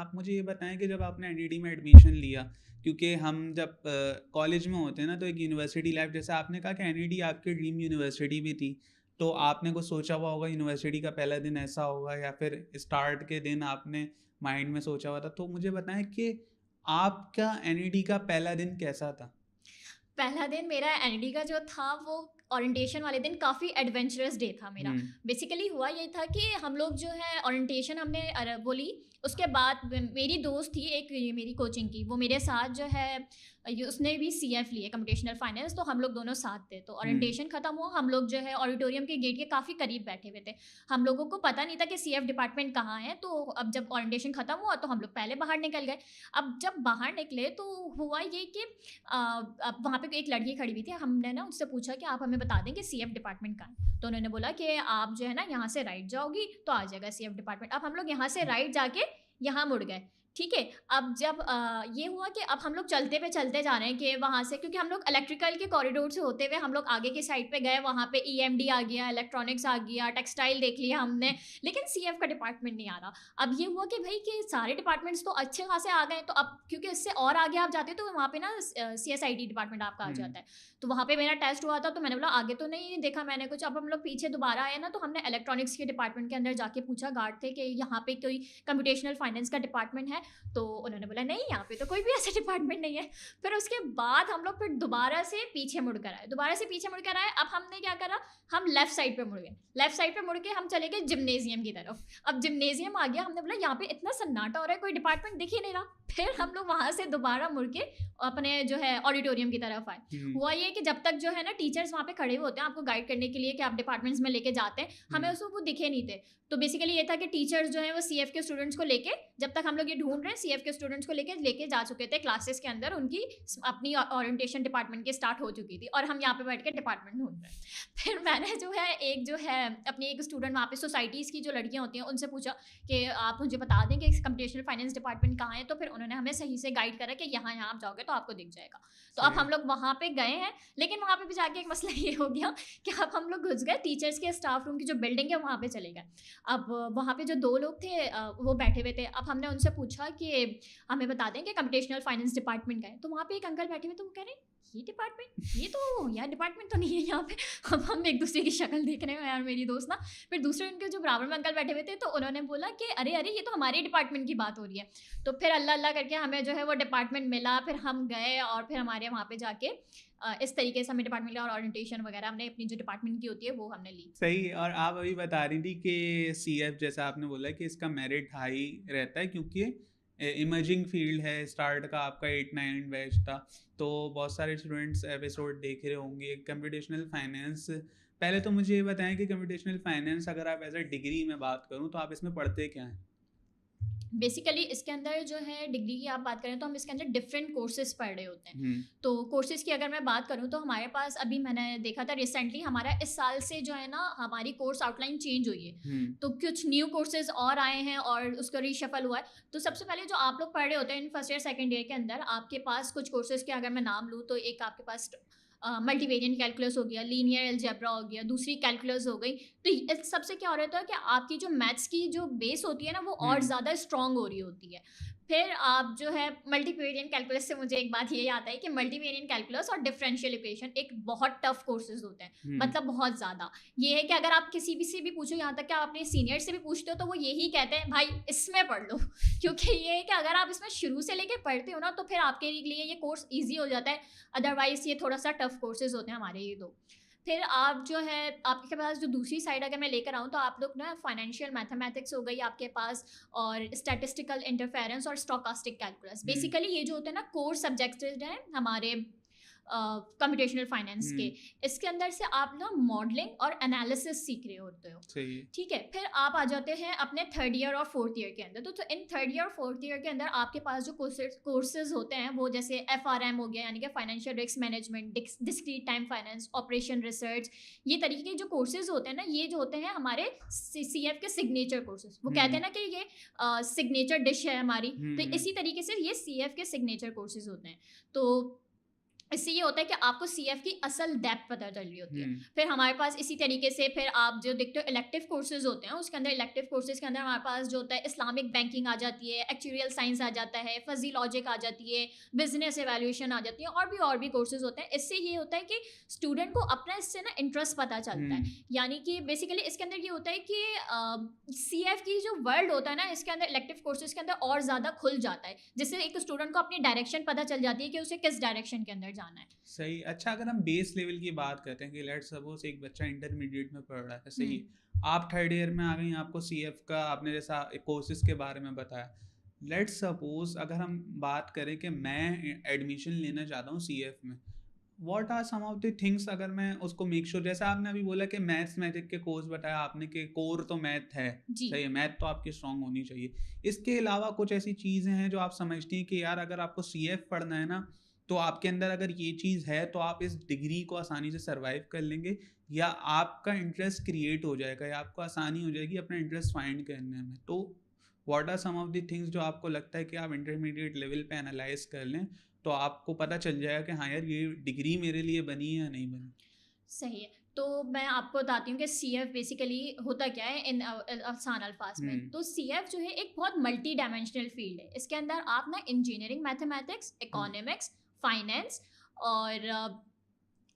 आप मुझे ये बताएँ कि जब आपने एनईडी में एडमिशन लिया, क्योंकि हम जब कॉलेज में होते हैं ना, तो एक यूनिवर्सिटी लाइफ, जैसे आपने कहा कि एनईडी आपकी ड्रीम यूनिवर्सिटी भी थी, तो आपने कुछ सोचा हुआ होगा यूनिवर्सिटी का पहला दिन ऐसा होगा, या फिर स्टार्ट के दिन आपने माइंड में सोचा हुआ था। तो मुझे बताएँ कि आपका एनईडी का पहला दिन कैसा था? पहला दिन मेरा एनडी का जो था वो ओरिएंटेशन वाले दिन काफ़ी एडवेंचरस डे था मेरा। हुँ, बेसिकली हुआ ये था कि हम लोग जो है ओरिएंटेशन हमने बोली, उसके बाद मेरी दोस्त थी एक, ये मेरी कोचिंग की, वो मेरे साथ जो है उसने भी सीएफ लिए कंप्यूटेशनल फाइनेंस, तो हम लोग दोनों साथ थे। तो हुँ, ओरिएंटेशन खत्म हुआ, हम लोग जो है ऑडिटोरियम के गेट के काफ़ी करीब बैठे हुए थे। हम लोगों को पता नहीं था कि सीएफ डिपार्टमेंट कहाँ है, तो अब जब ओरिएंटेशन खत्म हुआ तो हम लोग पहले बाहर निकल गए। अब जब बाहर निकले तो हुआ ये कि अब वहाँ पे एक लड़की खड़ी हुई थी, हमने ना उससे पूछा कि आप हमें बता दें कि सीएफ डिपार्टमेंट कहाँ है? तो उन्होंने बोला कि आप जो है ना यहाँ से राइट जाओगी तो आ जाएगा सीएफ डिपार्टमेंट। अब हम लोग यहाँ से हुँ, राइट जाके यहाँ मुड़ गए, ठीक है? अब जब ये हुआ कि अब हम लोग चलते पे चलते जा रहे हैं कि वहाँ से, क्योंकि हम लोग इलेक्ट्रिकल के कॉरिडोर से होते हुए हम लोग आगे की साइड पे गए, वहाँ पे ईएमडी आ गया, इलेक्ट्रॉनिक्स आ गया, टेक्सटाइल देख लिया हमने, लेकिन सीएफ का डिपार्टमेंट नहीं आ रहा। अब ये हुआ कि भाई कि सारे डिपार्टमेंट्स तो अच्छे खासे आ गए, तो अब क्योंकि इससे और आगे आप जाते हो तो वहाँ पे ना सीएसआईटी डिपार्टमेंट आपका आ हुँ, जाता है। तो वहाँ पे मेरा टेस्ट हुआ था, तो मैंने बोला आगे तो नहीं देखा मैंने कुछ। अब हम लोग पीछे दोबारा आए ना, तो हमने इलेक्ट्रॉनिक्स के डिपार्टमेंट के अंदर जाके पूछा, गार्ड थे, कि यहाँ पे कोई कंप्यूटेशनल फाइनेंस का डिपार्टमेंट है? तो उन्होंने बोला नहीं, यहाँ पे तो कोई भी ऐसा डिपार्टमेंट नहीं है। फिर उसके बाद हम लोग फिर दोबारा से पीछे मुड़ कर आए, दोबारा से पीछे मुड़ कर आए। अब हमने क्या करा, हम लेफ्ट साइड पे मुड़ गए, लेफ्ट साइड पे मुड़ के हम चले गए जिम्नेजियम की तरफ। अब जिम्नेजियम आ गया, हमने बोला यहाँ पे इतना सन्नाटा हो रहा है, कोई डिपार्टमेंट दिख ही नहीं रहा। फिर हम लोग वहां से दोबारा मुड़ के अपने जो है ऑडिटोरियम की तरफ आए। हुँ, हुआ ये कि जब तक जो है ना टीचर्स वहाँ पे खड़े हुए होते हैं आपको गाइड करने के लिए कि आप डिपार्टमेंट्स में लेके जाते हैं, हमें हुँ, उसमें वो दिखे नहीं थे। तो बेसिकली ये था कि टीचर्स जो है वो सीएफ के स्टूडेंट्स को लेके, जब तक हम लोग ये ढूंढ रहे हैं, सीएफ के स्टूडेंट्स को लेके लेके जा चुके थे क्लासेस के अंदर, उनकी अपनी ओरिएंटेशन डिपार्टमेंट की स्टार्ट हो चुकी थी, और हम यहाँ पे बैठ के डिपार्टमेंट ढूंढ रहे हैं। फिर मैंने जो है एक जो है अपनी एक स्टूडेंट वहाँ पे सोसाइटीज़ की जो लड़कियाँ होती हैं उनसे पूछा कि आप मुझे बता दें कि कंप्यूटेशनल फाइनेंस डिपार्टमेंट कहाँ है? तो फिर उन्होंने हमें सही से गाइड करा कि यहाँ-यहाँ आप जाओगे तो आपको दिख जाएगा। तो अब सही। हम लोग वहाँ पे गए हैं, लेकिन वहाँ पे भी जाके एक मसला ये हो गया कि अब हम लोग घुस गए टीचर्स के स्टाफ रूम की जो बिल्डिंग है वहाँ पे चले गए। अब वहाँ पे जो 2 लोग थे वो बैठे हुए थे। अब हमने उनसे पूछा कि हमें बता दें कि कंप्यूटेशनल फाइनेंस डिपार्टमेंट का है। तो वहाँ पे एक अंकल बैठे हुए, तो वो कह रहे हैं, ये डिपार्टमेंट? ये तो यार डिपार्टमेंट तो नहीं है यहाँ पे। अब हम एक-दूसरे की शक्ल देख रहे हैं, यार मेरी दोस्त ना। फिर दूसरे उनके जो बराबर में अंकल बैठे हुए थे, तो उन्होंने बोला कि अरे, अरे ये तो हमारे डिपार्टमेंट की बात हो रही है। तो फिर अल्लाह-अल्लाह करके हमें जो है वो डिपार्टमेंट मिला, फिर हम गए और फिर हमारे वहाँ पे जाके इस तरीके से हमें डिपार्टमेंट और ओरिएंटेशन वगैरह हमने अपनी जो डिपार्टमेंट की होती है वो हमने ली। सही। और आप अभी बता रही थी कि सीएफ, जैसा आपने बोला कि इसका मेरिट हाई रहता है, क्योंकि इमर्जिंग फील्ड है, स्टार्ट का आपका 8-9 बैच था, तो बहुत सारे स्टूडेंट्स एपिसोड देख रहे होंगे कंप्यूटेशनल फाइनेंस। पहले तो मुझे ये बताएं कि कंप्यूटेशनल फाइनेंस, अगर आप एज अ डिग्री में बात करूं, तो आप इसमें पढ़ते क्या हैं? बेसिकली इसके अंदर जो है डिग्री की आप बात करें तो हम इसके अंदर डिफरेंट कोर्सेज पढ़ रहे होते हैं। हम्म, तो कोर्सेज की अगर मैं बात करूँ तो हमारे पास अभी मैंने देखा था रिसेंटली, हमारा इस साल से जो है ना हमारी कोर्स आउटलाइन चेंज हुई है। हम्म, तो कुछ न्यू कोर्सेज और आए हैं और उसका रीशफल हुआ है। तो सबसे पहले जो आप लोग पढ़ रहे होते हैं in first year second year के अंदर, आपके पास कुछ कोर्सेज के अगर मैं नाम लूँ तो एक आपके पास मल्टीवेरिएंट कैलकुलस हो गया, लीनियर अलजेब्रा हो गया, दूसरी कैलकुलस हो गई। तो इस सबसे क्या हो रहा है कि आपकी जो मैथ्स की जो बेस होती है ना वो और हम्म, ज़्यादा स्ट्रांग हो रही होती है। फिर आप जो है मल्टीवेरिएंट कैलकुलस से मुझे एक बात ये याद आई कि मल्टीवेरिएंट कैलकुलस और डिफरेंशियल इक्वेशन एक बहुत टफ कोर्सेज होते हैं, हम्म, मतलब बहुत ज़्यादा। ये है कि अगर आप किसी भी से भी पूछो, यहाँ तक कि आप अपने सीनियर से भी पूछते हो, तो वो यही कहते हैं भाई इसमें पढ़ लो। क्योंकि ये है कि अगर आप इसमें शुरू से लेके पढ़ते हो ना तो फिर आपके लिए ये कोर्स ईजी हो जाता है। अदरवाइज ये थोड़ा सा टफ कोर्सेज होते हैं हमारे ये दो। फिर आप जो है आपके पास जो दूसरी साइड अगर मैं लेकर आऊँ तो आप लोग ना फाइनेंशियल मैथमेटिक्स हो गई आपके पास, और स्टैटिस्टिकल इंटरफेरेंस और स्टोकास्टिक कैलकुलस। हम्म, बेसिकली ये जो होते हैं ना कोर सब्जेक्ट्स हैं हमारे कंप्यूटेशनल फाइनेंस के। हम्म, इसके अंदर से आप ना मॉडलिंग और एनालिसिस सीख रहे होते हो। सही है। ठीक है, फिर आप आ जाते हैं अपने थर्ड ईयर और फोर्थ ईयर के अंदर। तो इन थर्ड ईयर और फोर्थ ईयर के अंदर आपके पास जो कोर्सेज होते हैं वो जैसे एफआरएम हो गया, यानी कि financial risk management, discrete time finance, operation research. ये तरीके के जो कोर्सेज होते हैं ना, ये जो होते हैं हमारे सीएफ के सिग्नेचर कोर्सेज। वो कहते हम्म, हैं ना कि ये सिग्नेचर डिश है हमारी, तो हम्म, इसी तरीके से ये सीएफ के सिग्नेचर कोर्सेज होते हैं। तो इससे ये होता है कि आपको सीएफ की असल डेप्थ पता चल रही होती है। हुँ, फिर हमारे पास इसी तरीके से फिर आप जो देखते हो इलेक्टिव कोर्सेज होते हैं, उसके अंदर इलेक्टिव कोर्सेज के अंदर हमारे पास जो होता है इस्लामिक बैंकिंग आ जाती है, एक्चुरियल साइंस आ जाता है, फजी लॉजिक आ जाती है, बिजनेस एवेल्यूएशन आ जाती है, और भी कोर्सेज होते हैं। इससे ये होता है कि स्टूडेंट को अपना इससे ना इंटरेस्ट पता चलता है। हुँ, यानी कि बेसिकली इसके अंदर ये होता है कि सीएफ की जो वर्ल्ड होता है ना, इसके अंदर इलेक्टिव कोर्सेज के अंदर और ज़्यादा खुल जाता है, जिससे एक स्टूडेंट को अपनी डायरेक्शन पता चल जाती है कि उसे किस डायरेक्शन के अंदर जाना है। सही। अच्छा, अगर हम बेस लेवल की बात करते हैं कि लेट्स सपोज़ एक बच्चा इंटरमीडिएट में पढ़ रहा है, सही हुँ, है। आप 3rd ईयर में आ गई, आपको सीएफ का आपने जैसा कोर्सेज़ के बारे में बताया। लेट्स सपोज़ अगर हम बात करें कि मैं एडमिशन लेना चाहता हूँ सीएफ में, what are some of the things अगर मैं उसको मेक श्योर, जैसा आपने अभी बोला कि मैथमेटिक के कोर्स बताया आपने कि कोर तो मैथ है, जी। सही है, मैथ तो आपकी स्ट्रांग होनी चाहिए। इसके अलावा कुछ ऐसी चीज़ें हैं जो आप समझती हैं कि यार अगर आपको सीएफ पढ़ना है ना, तो आपके अंदर अगर ये चीज़ है तो आप इस डिग्री को आसानी से सर्वाइव कर लेंगे, या आपका इंटरेस्ट क्रिएट हो जाएगा, या आपको आसानी हो जाएगी अपना इंटरेस्ट फाइंड करने में। तो what are some of the things जो आपको लगता है कि आप इंटरमीडिएट लेवल पे एनालाइज कर लें, तो आपको पता चल जाएगा कि हाँ यार ये डिग्री मेरे लिए बनी है या नहीं बनी? सही है। तो मैं आपको बताती हूँ कि सीएफ बेसिकली होता क्या है इन आसान अल्फाज हुँ, में। तो सीएफ जो है एक बहुत मल्टी डायमेंशनल फील्ड है। इसके अंदर आप ना इंजीनियरिंग, मैथमेटिक्स, हुँ, इकोनॉमिक्स, फाइनेंस और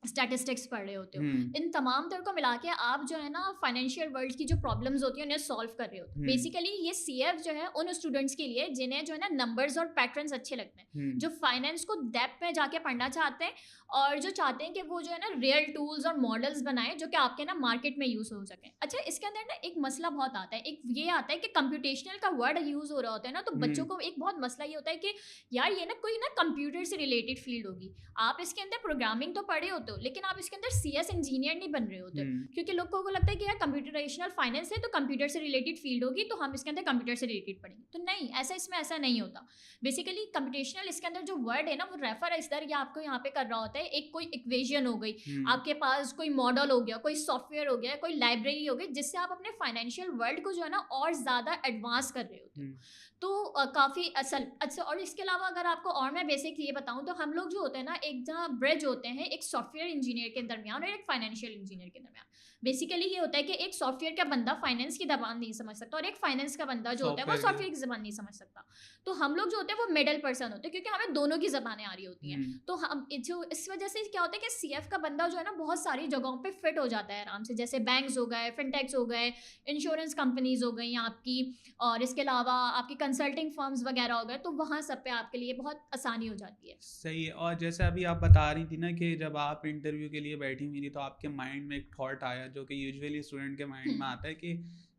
स्टैटिस्टिक्स पढ़ रहे होते हो। हुँ, इन तमाम तर को मिला के आप जो है ना फाइनेंशियल वर्ल्ड की जो प्रॉब्लम्स होती हैं उन्हें सॉल्व कर रहे होते हो। हुँ, बेसिकली ये सीएफ जो है उन स्टूडेंट्स के लिए जिन्हें जो है ना नंबर्स और पैटर्न्स अच्छे लगते हैं, हुँ, जो फाइनेंस को डेप्थ में जाके पढ़ना चाहते हैं और जो चाहते हैं कि वो जो है ना रियल टूल्स और मॉडल्स बनाएं जो कि आपके ना मार्केट में यूज हो सकें। अच्छा, इसके अंदर ना एक मसला बहुत आता है, एक ये आता है कि कंप्यूटेशनल का वर्ड यूज हो रहा होता है ना, तो हुँ, बच्चों को एक बहुत मसला ये होता है कि यार ये ना कोई ना कंप्यूटर से रिलेटेड फील्ड होगी। आप इसके अंदर प्रोग्रामिंग तो पढ़े होते हो, लेकिन आप इसके अंदर सीएस इंजीनियर नहीं बन रहे होते, हुँ, क्योंकि लोगों को लगता है कि यार कंप्यूटेशनल फाइनेंस है तो कंप्यूटर से रिलेटेड फील्ड होगी, तो हम इसके अंदर कंप्यूटर से रिलेटेड पढ़ेंगे। तो नहीं, ऐसा इसमें ऐसा नहीं होता। बेसिकली कंप्यूटेशनल इसके अंदर जो वर्ड है ना, वो रेफर इस तरह या आपको यहाँ पे कर रहा होता है, एक कोई इक्वेशन हो गई, हुँ, आपके पास कोई मॉडल हो गया, कोई सॉफ्टवेयर हो गया, कोई लाइब्रेरी हो गई, जिससे आप अपने फाइनेंशियल वर्ल्ड को जो है ना और ज़्यादा एडवांस कर रहे होते हो। हुँ, तो काफ़ी असल अच्छा। और इसके अलावा अगर आपको और मैं बेसिक ये बताऊँ, तो हम लोग जो होते हैं ना, एक जहाँ ब्रिज होते हैं एक सॉफ्टवेयर इंजीनियर के दरमियान और एक फाइनेंशियल इंजीनियर के दरमियान। बेसिकली ये होता है कि एक सॉफ्टवेयर का बंदा फाइनेंस की ज़बान नहीं समझ सकता और एक फाइनेंस का बंदा जो होता है वो सॉफ्टवेयर की, सॉफ्टवेयर की ज़बान नहीं समझ सकता। तो हम लोग जो होते हैं वो मिडल पर्सन होते हैं, क्योंकि हमें दोनों की ज़बानें आ रही होती हैं। हुँ, तो हम जो इस वजह से क्या होता है कि सीएफ का बंदा जो है ना बहुत सारी जगहों पे फिट हो जाता है आराम से, जैसे बैंक्स हो गए, फिनटेक्स हो गए, इंश्योरेंस कंपनीज हो गई आपकी, और इसके अलावा आपकी कंसल्टिंग फर्म्स वगैरह हो गए, तो वहाँ सब पे आपके लिए बहुत आसानी हो जाती है। सही है। और जैसे अभी आप बता रही थी ना कि जब आप इंटरव्यू के लिए बैठी हुई थी तो आपके माइंड में एक थॉट आया जो कि यूजुअली स्टूडेंट के माइंड में आता है कि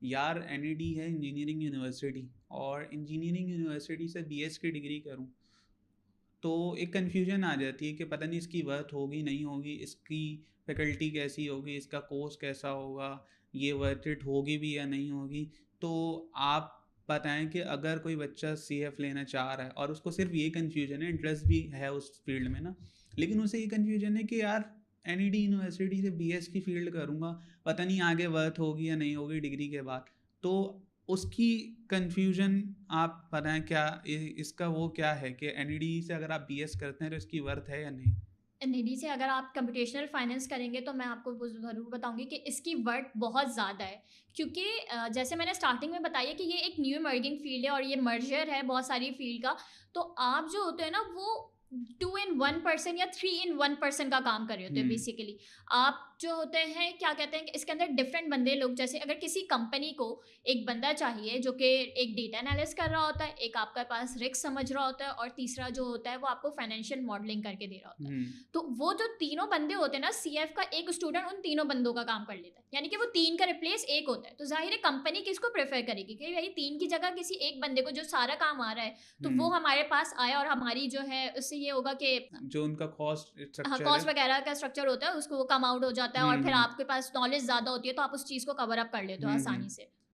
यार एनईडी है इंजीनियरिंग यूनिवर्सिटी, और इंजीनियरिंग यूनिवर्सिटी से बीएस की डिग्री करूं, तो एक कन्फ्यूजन आ जाती है कि पता नहीं इसकी वर्थ होगी नहीं होगी, इसकी फैकल्टी कैसी होगी, इसका कोर्स कैसा होगा, ये वर्थ इट होगी भी या नहीं होगी। तो आप बताएं कि अगर कोई बच्चा सीएफ लेना चाह रहा है और उसको सिर्फ ये कन्फ्यूजन है, इंटरेस्ट भी है उस फील्ड में ना, लेकिन उसे ये कन्फ्यूजन है कि यार एनईडी यूनिवर्सिटी से बीएस की फील्ड करूँगा, पता नहीं आगे वर्थ होगी या नहीं होगी डिग्री के बाद। तो उसकी कन्फ्यूजन आप बताएं क्या इसका वो क्या है कि एनईडी से अगर आप बीएस करते हैं तो इसकी वर्थ है या नहीं? एनईडी से अगर आप कंप्यूटेशनल फाइनेंस करेंगे तो मैं आपको वो ज़रूर बताऊंगी कि इसकी वर्थ बहुत ज़्यादा है, क्योंकि जैसे मैंने स्टार्टिंग में बताया कि ये एक न्यू इमर्जिंग फील्ड है और ये मर्जर है बहुत सारी फील्ड का। तो आप जो होते हैं ना वो 2 in 1 पर्सन या 3 in 1 पर्सन का काम कर रहे होते हैं। हम्म, बेसिकली आप जो होते हैं क्या कहते हैं कि इसके अंदर डिफरेंट बंदे लोग, जैसे अगर किसी कंपनी को एक बंदा चाहिए जो कि एक डेटा एनालिस्ट कर रहा होता है, एक आपके पास रिस्क समझ रहा होता है, और तीसरा जो होता है वो आपको फाइनेंशियल मॉडलिंग करके दे रहा होता है। हम्म, तो वो जो तीनों बंदे होते हैं ना, सीएफ का एक स्टूडेंट उन तीनों बंदों का काम कर लेता है, यानी कि वो 3 का रिप्लेस 1 होता है। तो जाहिर है कंपनी किसको प्रेफर करेगी कि भाई 3 की जगह किसी एक बंदे को जो सारा काम आ रहा है, तो वो हमारे पास आए, और हमारी जो है उससे ये होगा कि जो उनका कॉस्ट हाँ, स्ट्रक्चर है। कॉस्ट वगैरह का स्ट्रक्चर होता है उसको वो कम आउट हो जाता है, और फिर हम्म, आपके पास नॉलेज ज़्यादा होती है तो आप उस चीज़ को कवर अप कर लेते हो हम्म, आसानी से।